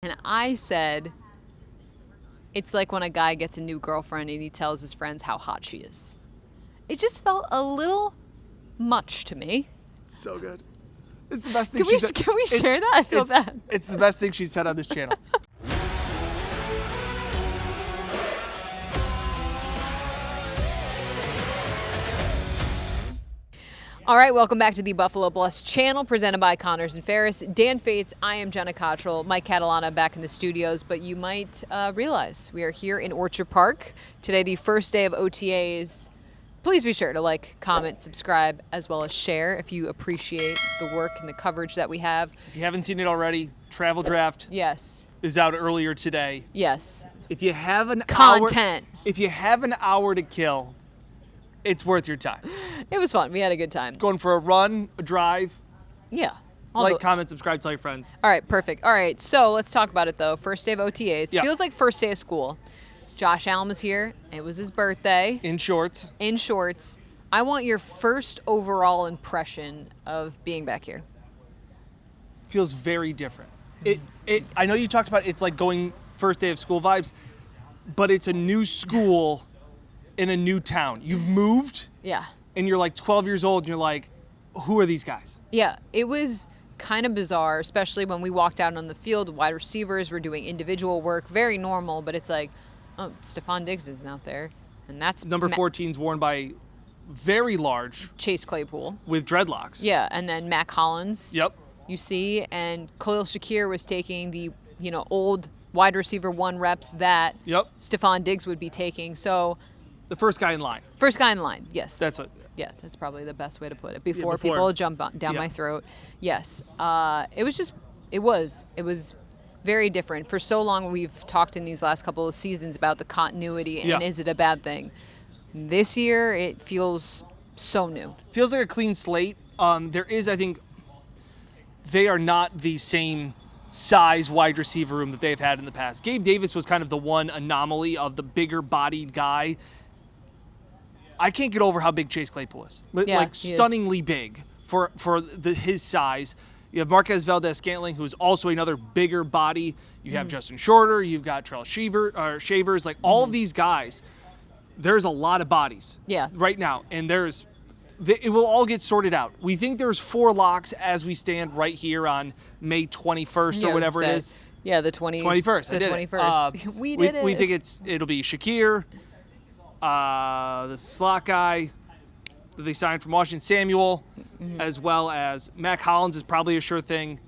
And I said, it's like when a guy gets a new girlfriend and he tells his friends how hot she is. It just felt a little much to me. So good. It's the best thing she said. Can we share that? I feel bad. It's the best thing she's said on this channel. All right, welcome back to the Buffalo Blast channel, presented by Connors and Ferris. Dan Fates, I am Jenna Cottrell, Mike Catalana back in the studios, but you might realize we are here in Orchard Park. Today, the first day of OTAs. Please be sure to like, comment, subscribe, as well as share if you appreciate the work and the coverage that we have. If you haven't seen it already, Travel Draft Yes. is out earlier today. Yes. If you have an Content. If you have an hour to kill, it's worth your time. It was fun. We had a good time. Going for a run, a drive. Yeah. Comment, subscribe, tell your friends. All right, perfect. All right, so let's talk about it, though. First day of OTAs. Yeah. Feels like first day of school. Josh Allen was here. It was his birthday. In shorts. In shorts. I want your first overall impression of being back here. Feels very different. I know you talked about it's like going first day of school vibes, but it's a new school in a new town. You've moved. Yeah. And you're like 12 years old and you're like, who are these guys? Yeah, it was kind of bizarre, especially when we walked out on the field. Wide receivers were doing individual work, very normal, but it's like, oh, Stephon Diggs isn't out there. And that's number 14's worn by very large Chase Claypool with dreadlocks. Yeah, and then Mac Hollins. Yep. You see, and Khalil Shakir was taking the, old wide receiver one reps that Stephon Diggs would be taking. So the first guy in line. First guy in line, yes. Yeah, that's probably the best way to put it. Before people jump down my throat. Yes. It was very different. For so long, we've talked in these last couple of seasons about the continuity and is it a bad thing? This year, it feels so new. Feels like a clean slate. There is, I think, they are not the same size wide receiver room that they've had in the past. Gabe Davis was kind of the one anomaly of the bigger bodied guy. I can't get over how big Chase Claypool is. Stunningly big for his size. You have Marquez Valdez-Scantling, who is also another bigger body. You have Justin Shorter. You've got Trell Shavers. Like all of these guys, there's a lot of bodies right now. And it will all get sorted out. We think there's 4 locks as we stand right here on May 21st or whatever it is. Yeah, the 21st. The 21st. We did it. We think it'll be Shakir, the slot guy that they signed from Washington, Samuel, as well as Mac Hollins is probably a sure thing.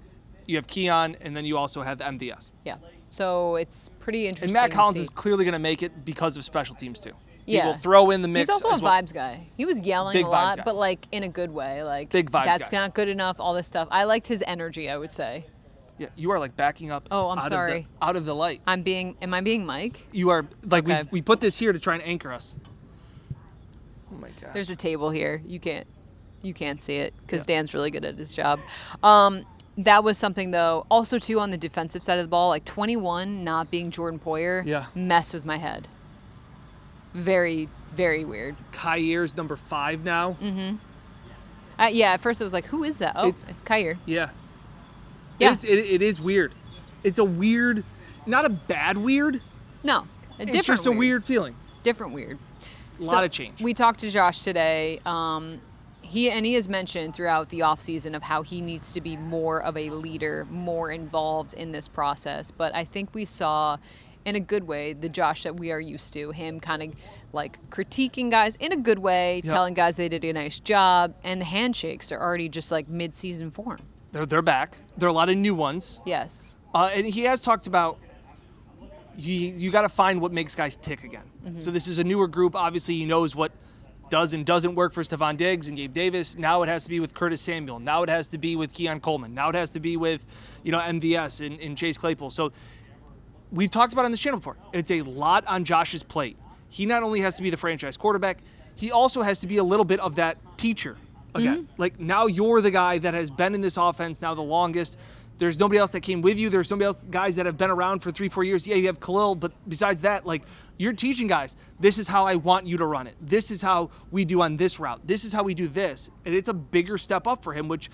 You have Keon, and then you also have MVS. Yeah. So it's pretty interesting. And Mac Hollins is clearly going to make it because of special teams, too. Yeah. He will throw in the mix. He's also a vibes guy. He was yelling Big a lot, guy. but in a good way. Big vibes that's guy. not good enough, all this stuff. I liked his energy, I would say. Yeah, you are backing up. Oh, I'm sorry. Out of the light. Am I being Mike? You are okay. we put this here to try and anchor us. Oh my gosh. There's a table here. You can't see it because Dan's really good at his job. That was something though. Also too on the defensive side of the ball, 21 not being Jordan Poyer. Mess with my head. Very, very weird. Kyrie's number 5 now. Mm-hmm. At first it was like, who is that? Oh, it's Kyrie. Yeah. Yeah. It is weird. It's a weird, not a bad weird. No, it's just a weird feeling. Different weird. A lot of change. We talked to Josh today. He has mentioned throughout the offseason of how he needs to be more of a leader, more involved in this process. But I think we saw, in a good way, the Josh that we are used to. Him kind of critiquing guys in a good way, telling guys they did a nice job. And the handshakes are already just mid-season form. They're back. There are a lot of new ones. Yes. And he has talked about you got to find what makes guys tick again. Mm-hmm. So this is a newer group. Obviously, he knows what does and doesn't work for Stephon Diggs and Gabe Davis. Now it has to be with Curtis Samuel. Now it has to be with Keon Coleman. Now it has to be with MVS and Chase Claypool. So we've talked about it on this channel before. It's a lot on Josh's plate. He not only has to be the franchise quarterback, he also has to be a little bit of that teacher again. Mm-hmm. Now you're the guy that has been in this offense now the longest. There's nobody else that came with you. There's nobody else, guys that have been around for 3-4 years. Yeah, you have Khalil, but besides that, you're teaching guys, this is how I want you to run it. This is how we do on this route. This is how we do this. And it's a bigger step up for him, which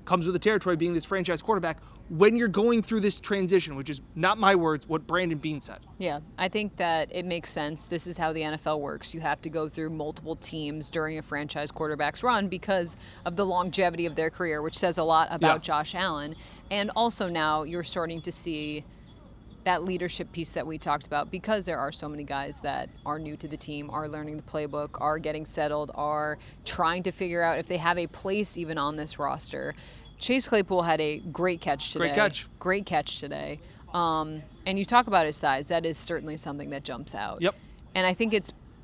comes with the territory being this franchise quarterback when you're going through this transition, which is not my words, what Brandon Beane said. Yeah, I think that it makes sense. This is how the NFL works. You have to go through multiple teams during a franchise quarterback's run because of the longevity of their career, which says a lot about Josh Allen. And also now you're starting to see that leadership piece that we talked about, because there are so many guys that are new to the team, are learning the playbook, are getting settled, are trying to figure out if they have a place even on this roster. Chase Claypool had a great catch today. Great catch today. And you talk about his size. That is certainly something that jumps out. Yep. And I think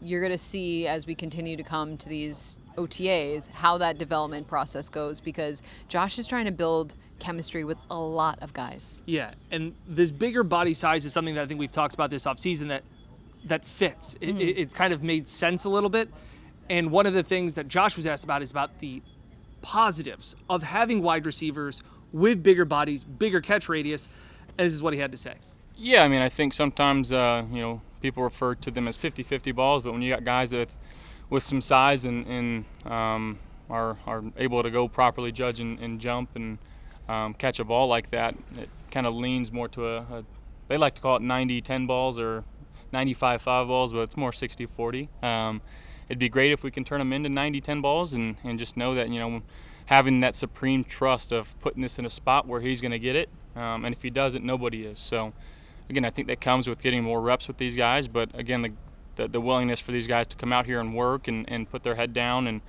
you're going to see as we continue to come to these OTAs how that development process goes, because Josh is trying to build chemistry with a lot of guys. Yeah, and this bigger body size is something that I think we've talked about this offseason that fits. It's kind of made sense a little bit. And one of the things that Josh was asked about is about the positives of having wide receivers with bigger bodies, bigger catch radius, and this is what he had to say. Yeah, I mean, I think sometimes, people refer to them as 50-50 balls, but when you got guys with some size and are able to go properly judge and jump and catch a ball like that, it kind of leans more to they like to call it 90-10 balls or 95-5 balls, but it's more 60-40. It'd be great if we can turn them into 90-10 balls and just know that, having that supreme trust of putting this in a spot where he's going to get it, and if he doesn't, nobody is. So, again, I think that comes with getting more reps with these guys, but again, the willingness for these guys to come out here and work and put their head down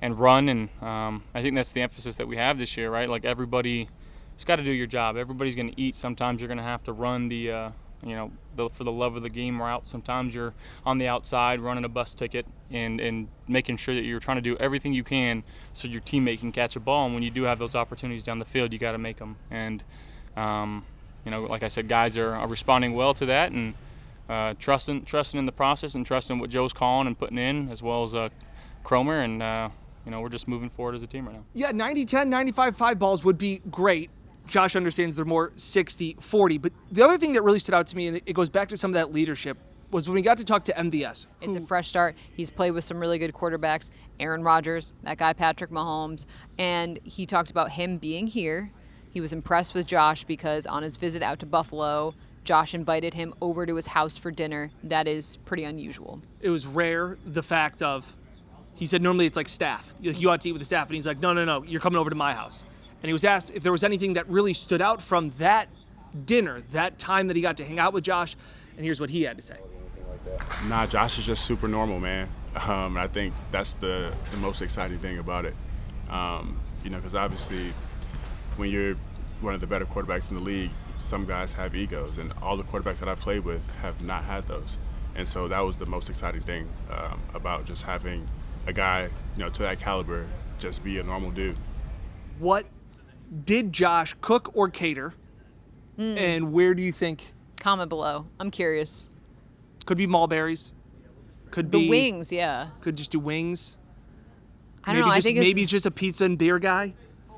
and run, and I think that's the emphasis that we have this year, right? Like, everybody's got to do your job. Everybody's going to eat. Sometimes you're going to have to run for the love of the game route. Sometimes you're on the outside running a bus ticket and making sure that you're trying to do everything you can so your teammate can catch a ball. And when you do have those opportunities down the field, you got to make them. And like I said, guys are responding well to that and trusting in the process and trusting what Joe's calling and putting in, as well as Cromer. And we're just moving forward as a team right now. Yeah, 90-10, 95-5 balls would be great. Josh understands they're more 60-40. But the other thing that really stood out to me, and it goes back to some of that leadership, was when we got to talk to MVS. It's a fresh start. He's played with some really good quarterbacks. Aaron Rodgers, that guy Patrick Mahomes. And he talked about him being here. He was impressed with Josh because on his visit out to Buffalo, Josh invited him over to his house for dinner. That is pretty unusual. It was rare, the fact of, he said normally it's like staff. You ought to eat with the staff. And he's like, no, you're coming over to my house. And he was asked if there was anything that really stood out from that dinner, that time that he got to hang out with Josh. And here's what he had to say. Nah, Josh is just super normal, man. I think that's the most exciting thing about it. Because obviously when you're one of the better quarterbacks in the league, some guys have egos, and all the quarterbacks that I've played with have not had those. And so that was the most exciting thing about just having a guy, to that caliber, just be a normal dude. What did Josh cook or cater? And where do you think? Comment below. I'm curious. Could be mulberries. Could be the wings, yeah. Could just do wings. I don't know. I think maybe just a pizza and beer guy.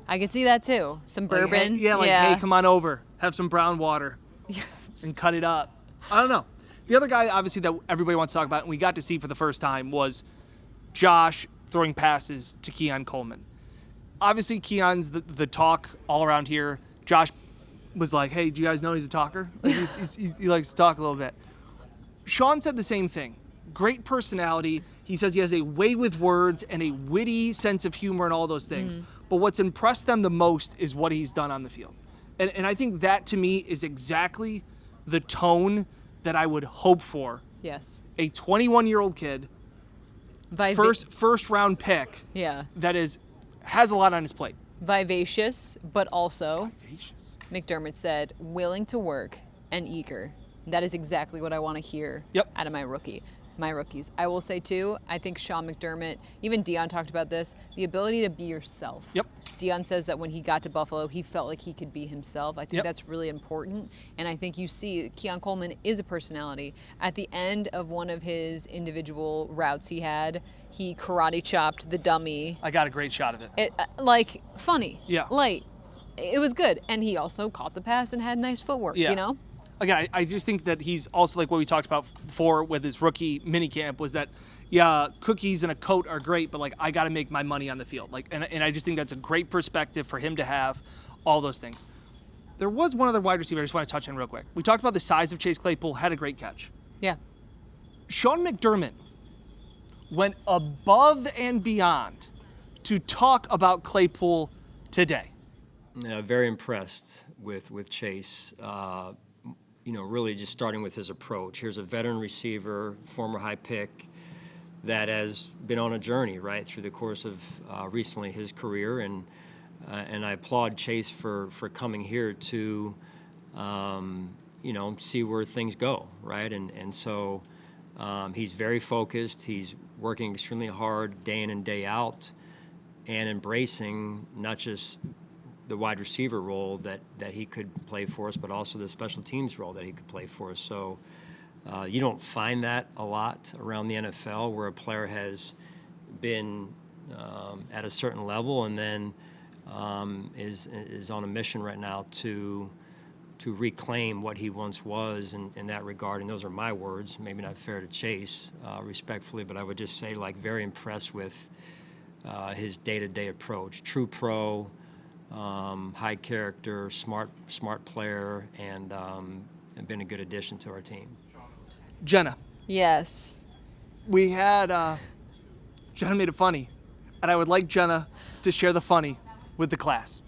I can see that too. Some bourbon. Hey, come on over. Have some brown water. And cut it up. I don't know. The other guy, obviously, that everybody wants to talk about, and we got to see for the first time, was Josh throwing passes to Keon Coleman. Obviously, Keon's the talk all around here. Josh was like, hey, do you guys know he's a talker? Like, he likes to talk a little bit. Sean said the same thing. Great personality. He says he has a way with words and a witty sense of humor and all those things. But what's impressed them the most is what he's done on the field. And I think that, to me, is exactly the tone that I would hope for. Yes. A 21-year-old kid, first round pick. Yeah. That has a lot on his plate. Vivacious, but also, McDermott said, willing to work and eager. That is exactly what I want to hear out of my rookies. I will say, too, I think Sean McDermott, even Deion talked about this, the ability to be yourself. Yep. Deion says that when he got to Buffalo, he felt like he could be himself. I think that's really important. And I think you see Keon Coleman is a personality. At the end of one of his individual routes he had, he karate chopped the dummy. I got a great shot of it. Funny. Yeah. Light. It was good. And he also caught the pass and had nice footwork, again, I just think that he's also like what we talked about before with his rookie minicamp was that, yeah, cookies and a coat are great, but like I got to make my money on the field. Like, and I just think that's a great perspective for him to have all those things. There was one other wide receiver I just want to touch on real quick. We talked about the size of Chase Claypool, had a great catch. Yeah. Sean McDermott went above and beyond to talk about Claypool today. Yeah, very impressed with Chase. Really just starting with his approach. Here's a veteran receiver, former high pick, that has been on a journey, right, through the course of recently his career. And I applaud Chase for coming here to, see where things go, right? And so he's very focused. He's working extremely hard day in and day out and embracing not just the wide receiver role that he could play for us, but also the special teams role that he could play for us. So you don't find that a lot around the NFL where a player has been at a certain level and then is on a mission right now to reclaim what he once was in that regard. And those are my words, maybe not fair to Chase, respectfully, but I would just say like very impressed with his day-to-day approach. True pro, high character, smart player, and been a good addition to our team. Jenna, Yes. we had Jenna made it funny, and I would like Jenna to share the funny with the class.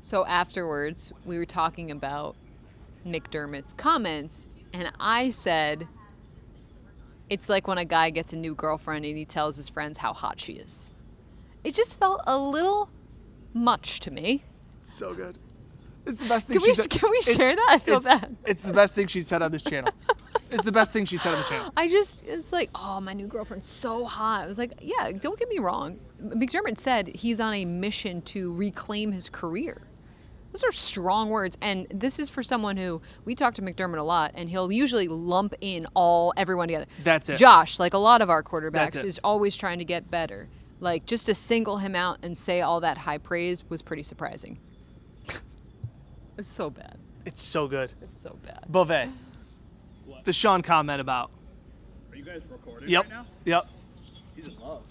So afterwards, we were talking about McDermott's comments, and I said, it's like when a guy gets a new girlfriend and he tells his friends how hot she is. It just felt a little much to me. So good. It's the best thing Can she we, said. can we share that? I feel bad. It's the best thing she said on this channel. It's the best thing she said on the channel. It's like, oh, my new girlfriend's so hot. I was like, yeah, don't get me wrong. McDermott said he's on a mission to reclaim his career. Those are strong words. And this is for someone who, we talk to McDermott a lot, and he'll usually lump in everyone together. That's it. Josh, like a lot of our quarterbacks, That's it. is always trying to get better. Like, just to single him out and say all that high praise was pretty surprising. It's so bad. It's so good. It's so bad. Beauvais. The Sean comment about. Are you guys recording Yep. right now? Yep. He's in love.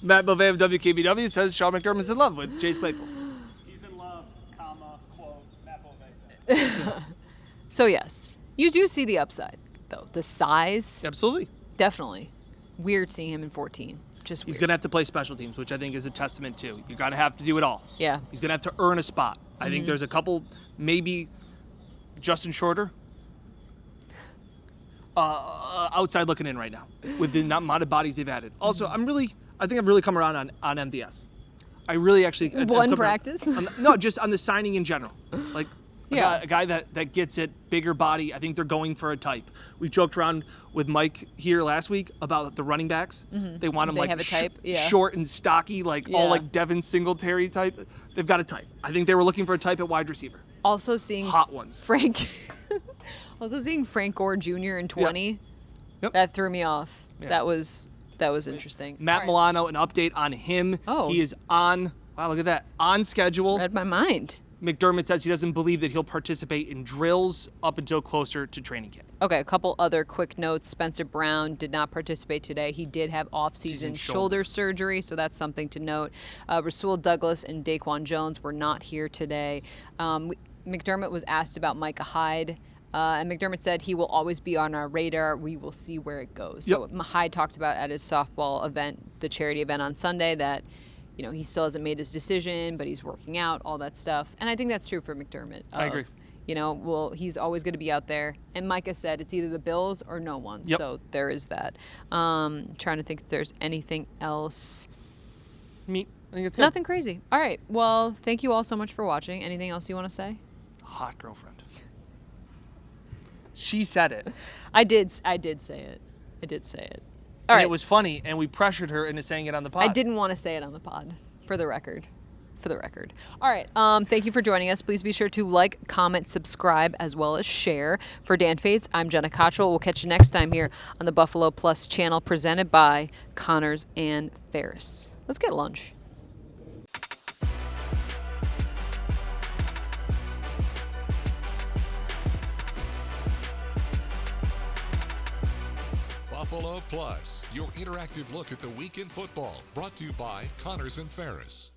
Matt Beauvais of WKBW says Sean McDermott's in love with Chase Claypool. He's in love, comma, quote, Matt Beauvais. So, yes, you do see the upside, though. The size, Absolutely. definitely. Weird seeing him in 14. Just weird. He's going to have to play special teams, which I think is a testament to. You're going to have to do it all. Yeah. He's going to have to earn a spot. I think there's a couple, maybe Justin Shorter, outside looking in right now with the amount of bodies they've added. Also, I think I've really come around on MVS. I really actually I've One come around practice? no, just on the signing in general. Like Yeah. a guy that gets it, bigger body. I think they're going for a type. We joked around with Mike here last week about the running backs. They want them They like have a type, yeah. short and stocky, like all Yeah. like Devin Singletary type. They've got a type. I think they were looking for a type at wide receiver. Also seeing Hot ones. Frank Gore Jr. in 20. Yep. That threw me off. Yeah. That was interesting. Matt All right. Milano, an update on him. Oh. He is on. Wow, look at that. On schedule. Read my mind. McDermott says he doesn't believe that he'll participate in drills up until closer to training camp. Okay, a couple other quick notes. Spencer Brown did not participate today. He did have off-season Season shoulder surgery, so that's something to note. Rasul Douglas and Daquan Jones were not here today. McDermott was asked about Micah Hyde, and McDermott said he will always be on our radar. We will see where it goes. So Hyde talked about at his softball event, the charity event on Sunday, that he still hasn't made his decision, but he's working out, all that stuff. And I think that's true for McDermott. I agree. He's always going to be out there. And Micah said it's either the Bills or no one. Yep. So there is that. Trying to think if there's anything else. I think it's good. Nothing crazy. All right. Well, thank you all so much for watching. Anything else you want to say? Hot girlfriend. She said it. I did say it. All And right. it was funny, and we pressured her into saying it on the pod. I didn't want to say it on the pod, for the record. All right. Thank you for joining us. Please be sure to like, comment, subscribe, as well as share. For Dan Fates, I'm Jenna Cottrell. We'll catch you next time here on the Buffalo Plus channel, presented by Connors and Ferris. Let's get lunch. Buffalo Plus, your interactive look at the week in football, brought to you by Connors and Ferris.